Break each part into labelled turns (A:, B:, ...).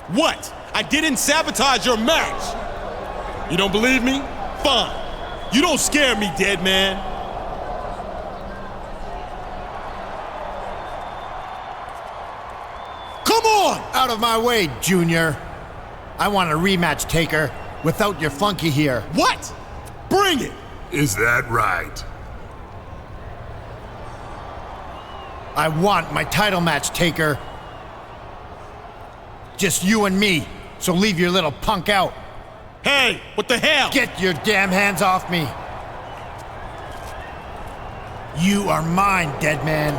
A: What? I didn't sabotage your match. You don't believe me? Fine. You don't scare me, Deadman. Come on!
B: Out of my way, Junior. I want a rematch, Taker, without your funky here.
A: What? Bring it!
C: Is that right?
B: I want my title match, Taker. Just you and me, so leave your little punk out.
A: Hey, what the hell?
B: Get your damn hands off me. You are mine, Deadman.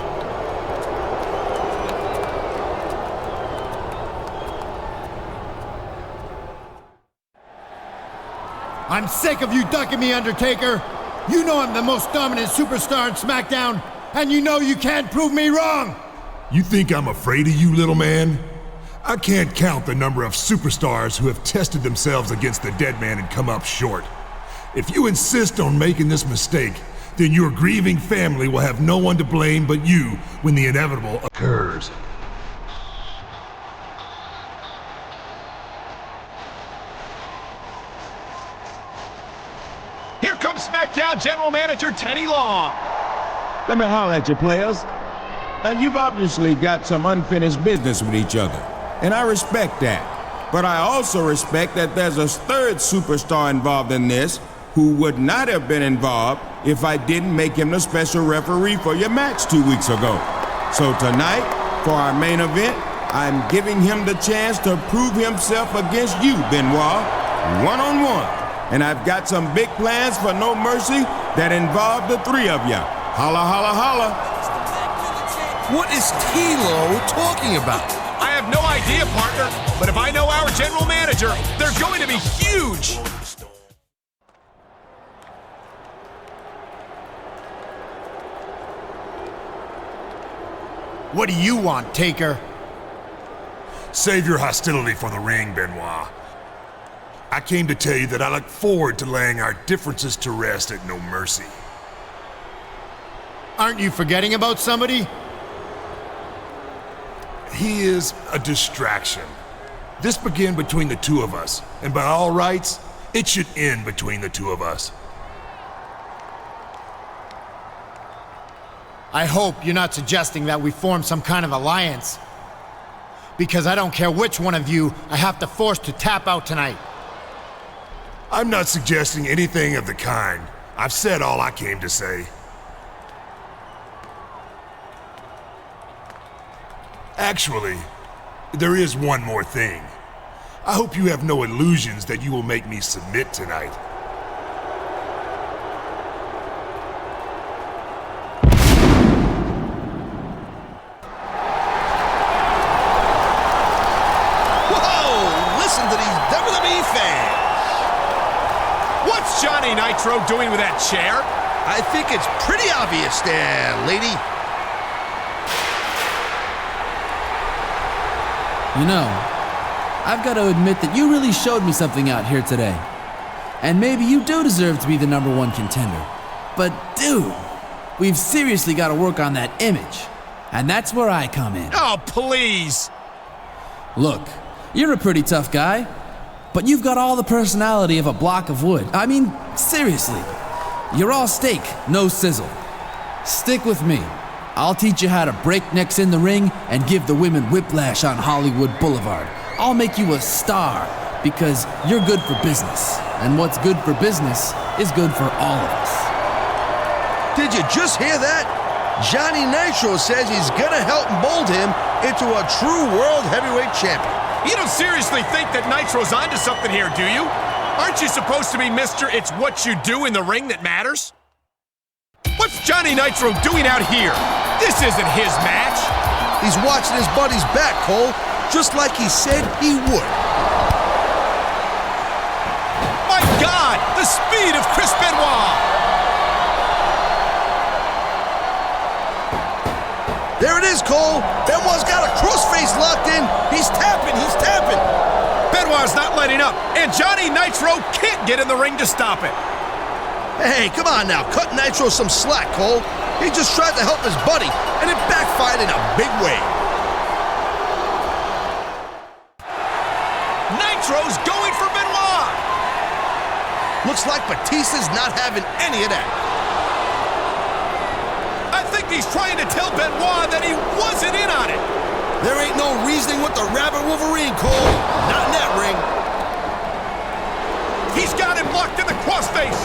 B: I'm sick of you ducking me, Undertaker. You know I'm the most dominant superstar in SmackDown, and you know you can't prove me wrong.
C: You think I'm afraid of you, little man? I can't count the number of superstars who have tested themselves against the Deadman and come up short. If you insist on making this mistake, then your grieving family will have no one to blame but you when the inevitable occurs.
D: Here comes SmackDown General Manager Teddy Long.
E: Let me holler at you, players. Now, you've obviously got some unfinished business with each other, and I respect that. But I also respect that there's a third superstar involved in this who would not have been involved if I didn't make him the special referee for your match 2 weeks ago. So tonight, for our main event, I'm giving him the chance to prove himself against you, Benoit, one-on-one. And I've got some big plans for No Mercy that involve the three of ya. Holla, holla, holla.
F: What is T-Lo talking about?
D: I have no idea, partner, but if I know our general manager, they're going to be huge.
B: What do you want, Taker?
C: Save your hostility for the ring, Benoit. I came to tell you that I look forward to laying our differences to rest at No Mercy.
B: Aren't you forgetting about somebody?
C: He is a distraction. This began between the two of us, and by all rights, it should end between the two of us.
B: I hope you're not suggesting that we form some kind of alliance. Because I don't care which one of you I have to force to tap out tonight.
C: I'm not suggesting anything of the kind. I've said all I came to say. Actually, there is one more thing. I hope you have no illusions that you will make me submit tonight.
F: Whoa! Listen to these WWE fans!
D: What's Johnny Nitro doing with that chair?
F: I think it's pretty obvious there, lady.
G: You know, I've got to admit that you really showed me something out here today. And maybe you do deserve to be the #1 contender. But dude, we've seriously got to work on that image. And that's where I come in.
D: Oh, please.
G: Look, you're a pretty tough guy, but you've got all the personality of a block of wood. I mean, seriously. You're all steak, no sizzle. Stick with me. I'll teach you how to break necks in the ring and give the women whiplash on Hollywood Boulevard. I'll make you a star because you're good for business. And what's good for business is good for all of us.
F: Did you just hear that? Johnny Nitro says he's gonna help mold him into a true world heavyweight champion.
D: You don't seriously think that Nitro's onto something here, do you? Aren't you supposed to be Mr. It's what you do in the ring that matters? What's Johnny Nitro doing out here? This isn't his match.
F: He's watching his buddy's back, Cole, just like he said he would.
D: My God, the speed of Chris Benoit.
F: There it is, Cole. Benoit's got a crossface locked in. He's tapping, he's tapping.
D: Benoit's not letting up, and Johnny Nitro can't get in the ring to stop it.
F: Hey, come on now, cut Nitro some slack, Cole. He just tried to help his buddy, and it backfired in a big way.
D: Nitro's going for Benoit.
F: Looks like Batista's not having any of that.
D: I think he's trying to tell Benoit that he wasn't in on it.
F: There ain't no reasoning with the Rabbit Wolverine, Cole. Not in that ring.
D: He's got him locked in the crossface.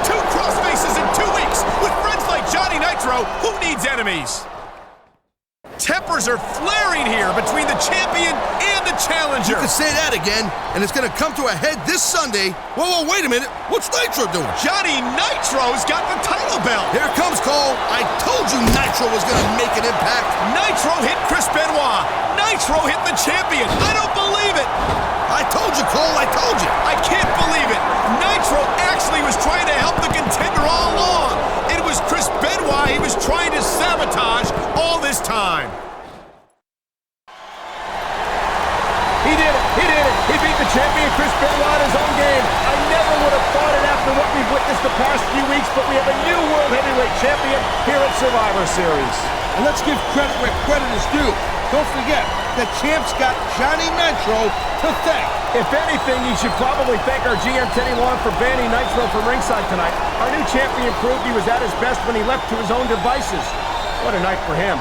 D: 2 crossfaces in 2 weeks. With friends like Johnny Nitro, who needs enemies? Tempers are flaring here between the champion and the challenger.
F: You can say that again, and it's going to come to a head this Sunday. Whoa, wait a minute. What's Nitro doing?
D: Johnny Nitro's got the title belt.
F: Here it comes, Cole. I told you Nitro was going to make an impact.
D: Nitro hit Chris Benoit. Nitro hit the champion. I don't believe it.
F: I told you, Cole. I told you.
D: I can't believe it. Nitro actually was trying to help the contender all along. It was Chris Benoit he was trying to sabotage all this time.
H: He did it. He did it. He beat the champion, Chris Benoit, in his own game. I never would have thought it after what we've witnessed the past few weeks, but we have a new World Heavyweight Champion here at Survivor Series.
I: And let's give credit where credit is due. Don't forget, the champ's got Johnny Nitro to thank.
H: If anything, you should probably thank our GM Teddy Long for banning Nitro from ringside tonight. Our new champion proved he was at his best when he left to his own devices. What a night for him.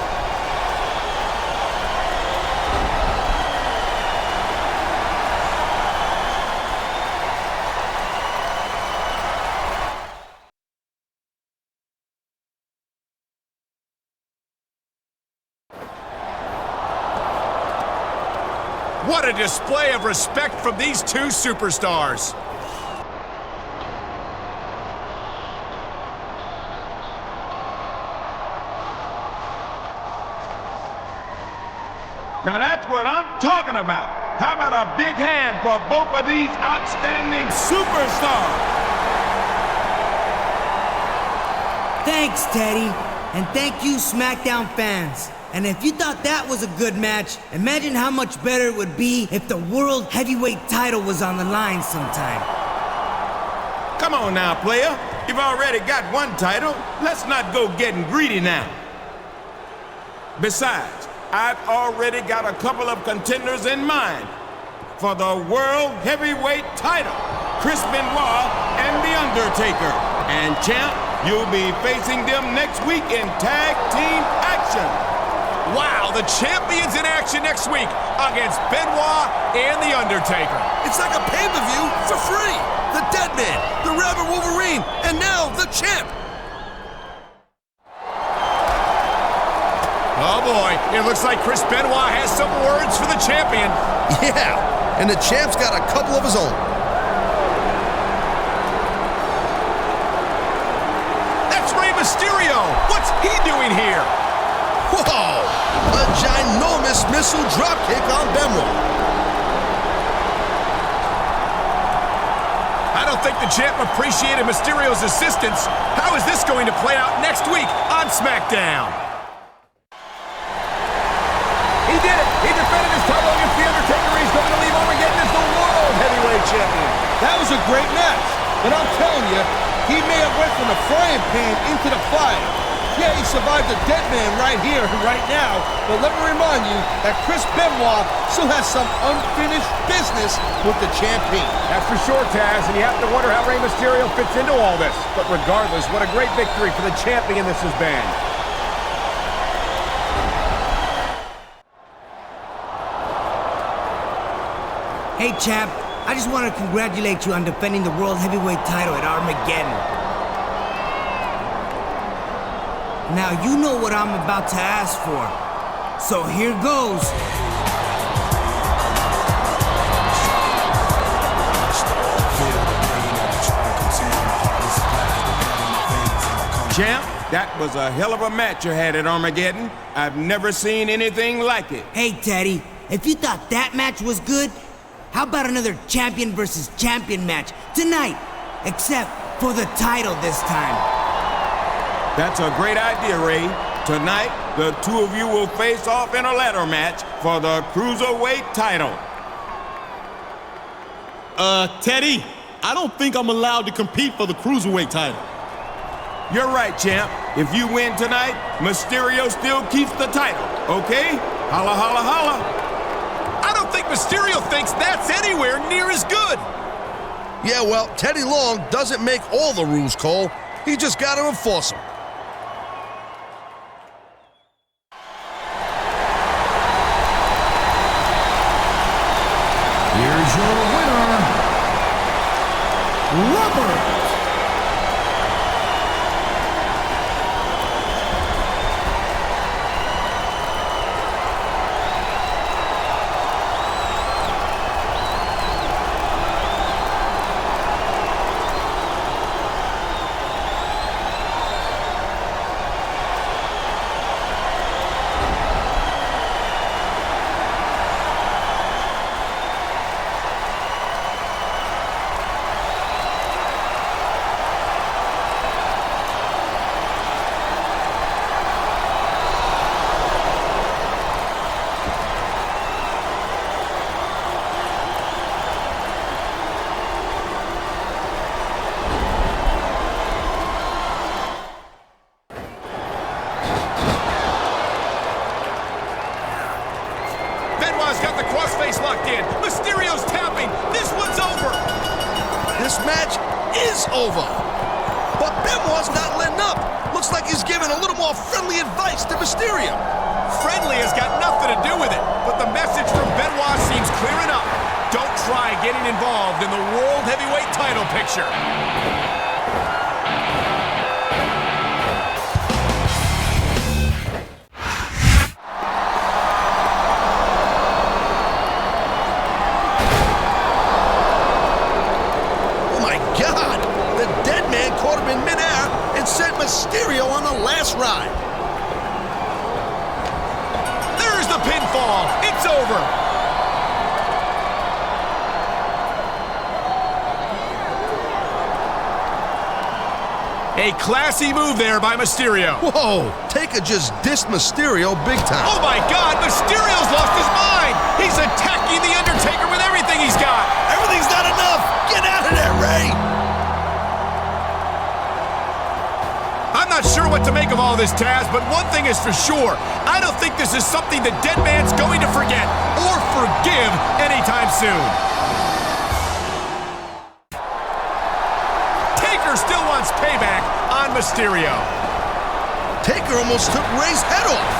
D: What a display of respect from these 2 superstars.
E: Now that's what I'm talking about. How about a big hand for both of these outstanding superstars?
J: Thanks, Teddy. And thank you, SmackDown fans. And if you thought that was a good match, imagine how much better it would be if the World Heavyweight title was on the line sometime.
E: Come on now, player. You've already got one title. Let's not go getting greedy now. Besides, I've already got a couple of contenders in mind for the World Heavyweight title. Chris Benoit and The Undertaker. And champ, you'll be facing them next week in tag team action.
D: Wow, the champion's in action next week against Benoit and The Undertaker.
F: It's like a pay-per-view for free. The Deadman, the Rabbit Wolverine, and now the champ.
D: Oh boy, it looks like Chris Benoit has some words for the champion.
F: Yeah, and the champ's got a couple of his own.
D: That's Rey Mysterio. What's he doing here?
F: Whoa! A ginormous missile dropkick on Benoit.
D: I don't think the champ appreciated Mysterio's assistance. How is this going to play out next week on SmackDown?
H: He did it. He defended his title against The Undertaker. He's going to leave Armageddon as the World Heavyweight Champion.
I: That was a great match. But I'm telling you, he may have went from the frying pan into the fire. Yeah, he survived the Deadman right here and right now, but let me remind you that Chris Benoit still has some unfinished business with the champion.
H: That's for sure, Taz, and you have to wonder how Rey Mysterio fits into all this. But regardless, what a great victory for the champion this has been.
J: Hey, champ, I just want to congratulate you on defending the World Heavyweight title at Armageddon. Now you know what I'm about to ask for. So here goes.
E: Champ, that was a hell of a match you had at Armageddon. I've never seen anything like it.
J: Hey, Teddy, if you thought that match was good, how about another champion versus champion match tonight? Except for the title this time.
E: That's a great idea, Ray. Tonight, the 2 of you will face off in a ladder match for the Cruiserweight title.
A: Teddy, I don't think I'm allowed to compete for the Cruiserweight title.
E: You're right, champ. If you win tonight, Mysterio still keeps the title, okay? Holla, holla, holla.
D: I Mysterio thinks that's anywhere near as good.
F: Yeah, well, Teddy Long doesn't make all the rules, Cole. He just got to enforce them.
B: Here's your winner, Robert.
D: Got the crossface locked in. Mysterio's tapping. This one's over.
F: This match is over. But Benoit's not letting up. Looks like he's giving a little more friendly advice to Mysterio.
D: Friendly has got nothing to do with it, but the message from Benoit seems clear enough. Don't try getting involved in the World Heavyweight title picture.
F: Mysterio on the last ride.
D: There's the pinfall. It's over. A classy move there by Mysterio.
F: Whoa, Taker just dissed Mysterio big time.
D: Oh my God, Mysterio's lost his mind. He's attacking The Undertaker with everything he's got.
F: Everything's not enough. Get out of there, Ray.
D: I'm not sure what to make of all this, Taz, but one thing is for sure. I don't think this is something the Deadman's going to forget or forgive anytime soon. Taker still wants payback on Mysterio.
F: Taker almost took Ray's head off.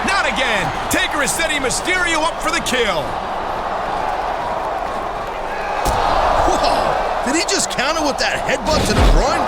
D: Not again. Taker is setting Mysterio up for the kill.
F: Whoa, did he just counter with that headbutt to the groin?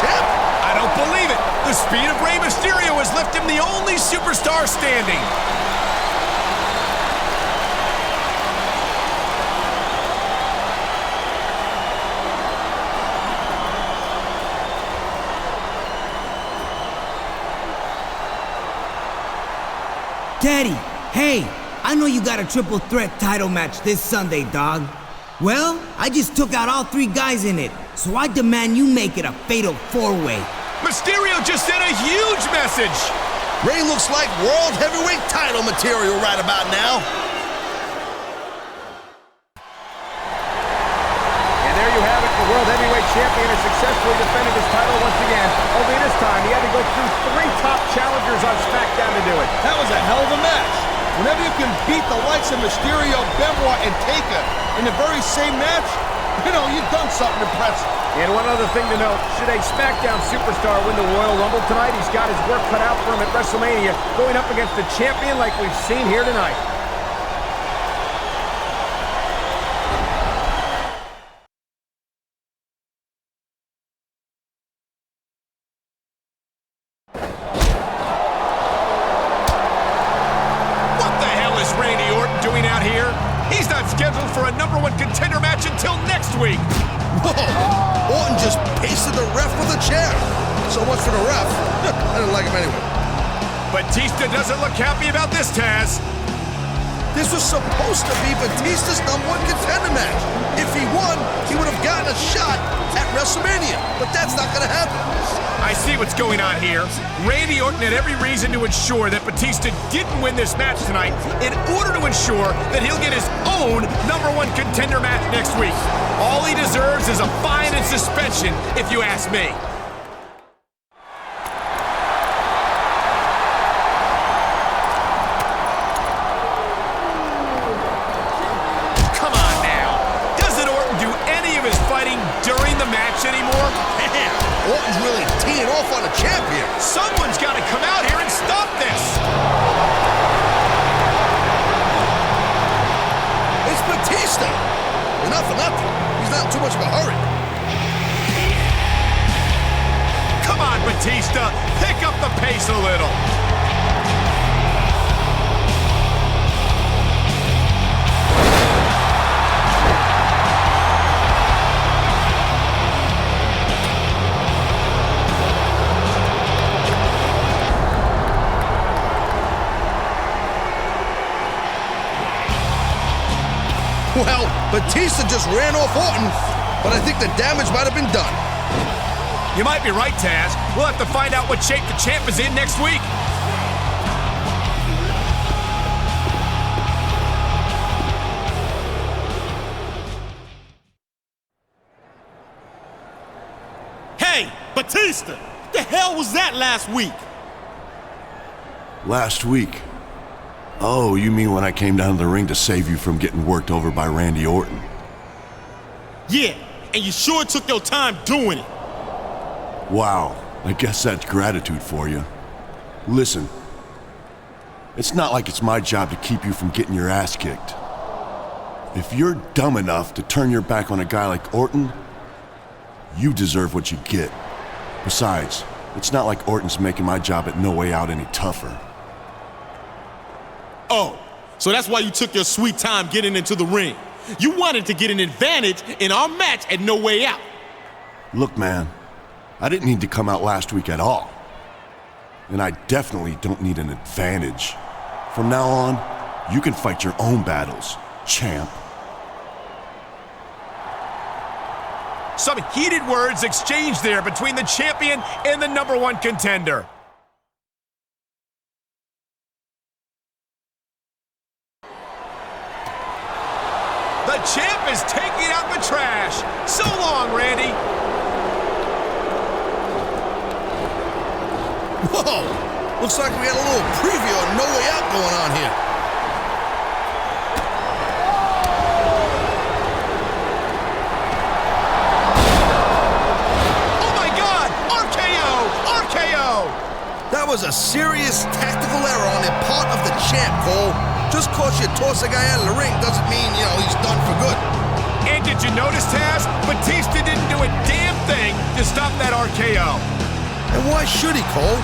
D: I don't believe it. The speed of Rey Mysterio has left him the only superstar standing.
J: Teddy, hey, I know you got a triple threat title match this Sunday, dog. Well, I just took out all 3 guys in it, so I demand you make it a fatal 4-way.
D: Mysterio just sent a huge message.
F: Rey looks like World Heavyweight title material right about now.
H: And there you have it. The World Heavyweight Champion has successfully defended his title once again. Only this time, he had to go through 3 top challengers on SmackDown to do it.
I: That was a hell of a match. Whenever you can beat the likes of Mysterio, Benoit, and Taker in the very same match, you know, you've done something impressive.
H: And one other thing to note, should a SmackDown superstar win the Royal Rumble tonight, he's got his work cut out for him at WrestleMania, going up against the champion like we've seen here tonight.
D: What the hell is Randy Orton doing out here? He's not scheduled for a #1 contender match until next week.
F: Whoa! Orton just pasted the ref with a chair. So much for the ref. I didn't like him anyway.
D: Batista doesn't look happy about this, Taz.
F: This was supposed to be Batista's #1 contender match. If he won, he would have gotten a shot at WrestleMania, but that's not going to happen.
D: I see what's going on here. Randy Orton had every reason to ensure that Batista didn't win this match tonight in order to ensure that he'll get his own #1 contender match next week. All he deserves is a fine and suspension, if you ask me. Come on now. Doesn't Orton do any of his fighting during the match anymore?
F: Orton's really teeing off on a champion.
D: Someone's got to come out here and stop this.
F: It's Batista. And not for nothing. He's not in too much of a hurry.
D: Come on, Batista. Pick up the pace a little.
F: Well, Batista just ran off Orton, but I think the damage might have been done.
D: You might be right, Taz. We'll have to find out what shape the champ is in next week.
A: Hey, Batista! What the hell was that last week?
K: Last week? Oh, you mean when I came down to the ring to save you from getting worked over by Randy Orton?
A: Yeah, and you sure took your time doing it.
K: Wow, I guess that's gratitude for you. Listen, it's not like it's my job to keep you from getting your ass kicked. If you're dumb enough to turn your back on a guy like Orton, you deserve what you get. Besides, it's not like Orton's making my job at No Way Out any tougher.
A: Oh, so that's why you took your sweet time getting into the ring. You wanted to get an advantage in our match at No Way Out.
K: Look, man, I didn't need to come out last week at all. And I definitely don't need an advantage. From now on, you can fight your own battles, champ.
D: Some heated words exchanged there between the champion and the #1 contender. The champ is taking out the trash. So long, Randy.
F: Whoa! Looks like we got a little preview of No Way Out going on here.
D: Oh my God! RKO! RKO!
F: That was a serious tactical error on the part of the champ, Cole. Just cause you toss a guy out of the ring doesn't mean, he's done for good.
D: And did you notice, Taz? Batista didn't do a damn thing to stop that RKO.
F: And why should he, Cole?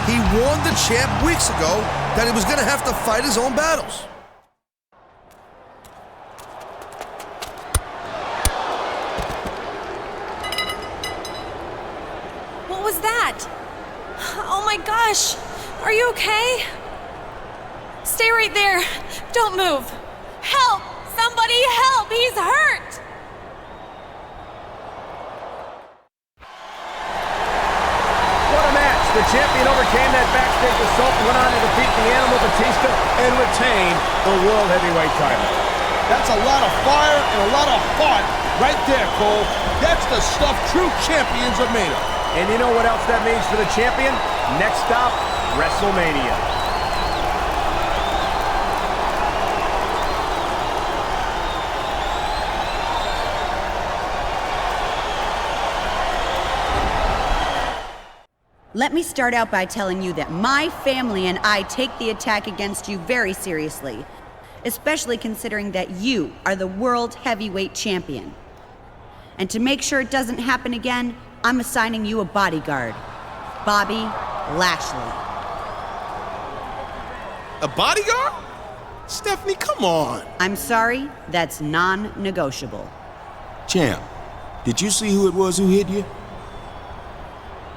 F: He warned the champ weeks ago that he was going to have to fight his own battles.
L: What was that? Oh my gosh! Are you okay? Stay right there. Don't move. Help! Somebody help! He's hurt!
H: What a match! The champion overcame that backstage assault, went on to defeat the Animal Batista, and retain the World Heavyweight title.
I: That's a lot of fire and a lot of heart right there, Cole. That's the stuff true champions are made of.
H: And you know what else that means for the champion? Next stop, WrestleMania.
M: Let me start out by telling you that my family and I take the attack against you very seriously, especially considering that you are the World Heavyweight Champion. And to make sure it doesn't happen again, I'm assigning you a bodyguard, Bobby Lashley.
A: A bodyguard? Stephanie, come on.
M: I'm sorry, that's non-negotiable.
E: Champ, did you see who it was who hit you?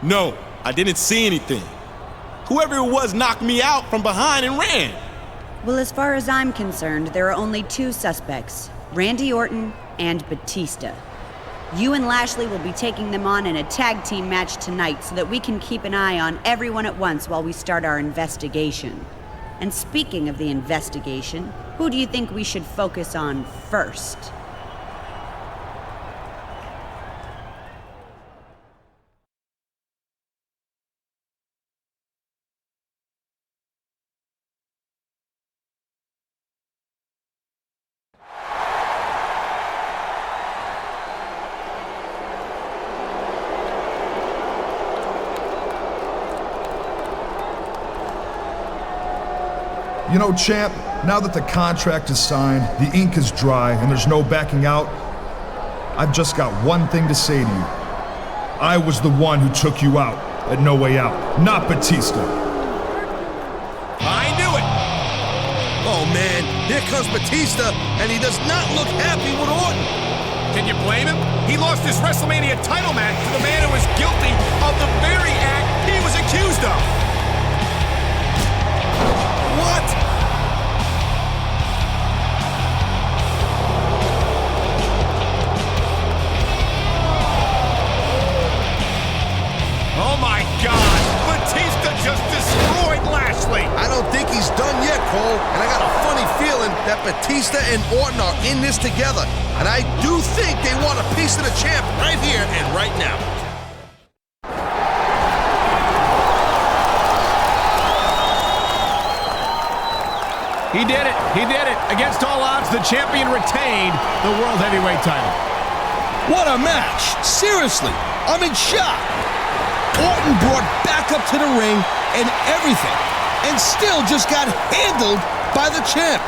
A: No, I didn't see anything. Whoever it was knocked me out from behind and ran.
M: Well, as far as I'm concerned, there are only two suspects, Randy Orton and Batista. You and Lashley will be taking them on in a tag team match tonight so that we can keep an eye on everyone at once while we start our investigation. And speaking of the investigation, who do you think we should focus on first?
N: You know, champ, now that the contract is signed, the ink is dry, and there's no backing out, I've just got one thing to say to you. I was the one who took you out at No Way Out, not Batista.
F: I knew it! Oh man, here comes Batista, and he does not look happy with Orton.
D: Can you blame him? He lost his WrestleMania title match to the man who was guilty of the very act he was accused of. What? Oh my God! Batista just destroyed Lashley!
F: I don't think he's done yet, Cole, and I got a funny feeling that Batista and Orton are in this together. And I do think they want a piece of the champ right here and right now.
D: He did it! He did it! Against all odds, the champion retained the World Heavyweight title.
F: What a match! Seriously, I'm in shock. Orton brought back up to the ring and everything, and still just got handled by the champ.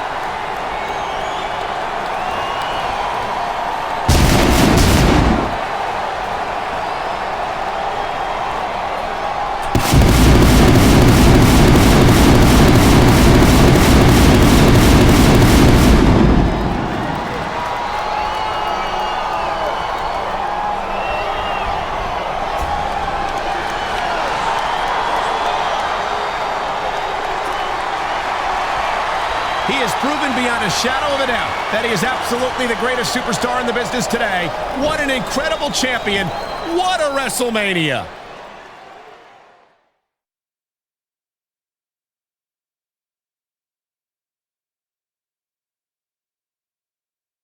D: He has proven beyond a shadow of a doubt that he is absolutely the greatest superstar in the business today. What an incredible champion. What a WrestleMania.